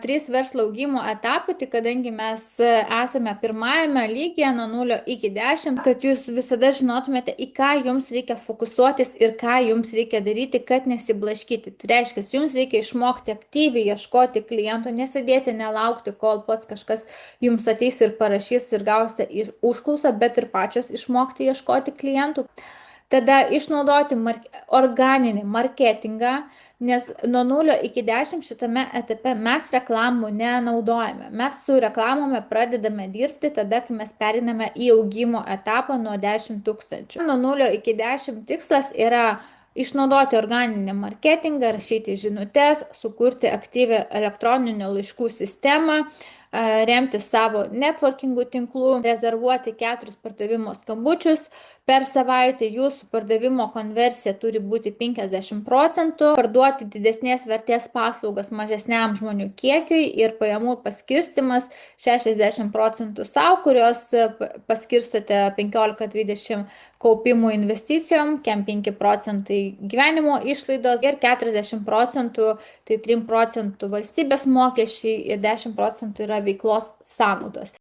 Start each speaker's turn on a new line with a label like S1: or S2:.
S1: Trys verslo augimo etapai, tai kadangi mes esame pirmajame lygyje nuo 0 iki 10, kad jūs visada žinotumėte, į ką jums reikia fokusuotis ir ką jums reikia daryti, kad nesiblaškyti. Tai reiškia, jums reikia išmokti aktyviai ieškoti klientų, nesėdėti, nelaukti, kol pats kažkas jums ateis ir parašys ir gausite užklausą, bet ir pačios išmokti ieškoti klientų. Tada išnaudoti organinį marketingą, nes nuo 0 iki 10 šitame etape mes reklamų nenaudojame. Mes su reklamome pradedame dirbti tada, kai mes periname į augimo etapą nuo 10 000. Nuo 0 iki 10 tikslas yra išnaudoti organinį marketingą, rašyti žinutes, sukurti aktyvią elektroninių laiškų sistemą, remti savo networkingų tinklų, rezervuoti 4 pardavimo skambučius per savaitę, jūsų pardavimo konversija turi būti 50%, parduoti didesnės vertės paslaugas mažesniam žmonių kiekiui ir pajamų paskirstimas 60% savo, kurios paskirstate 15-20 kaupimų investicijom, 5 procentai gyvenimo išlaidos ir 40% tai 3% valstybės mokesčiai ir 10% yra veiklos sąnaudos.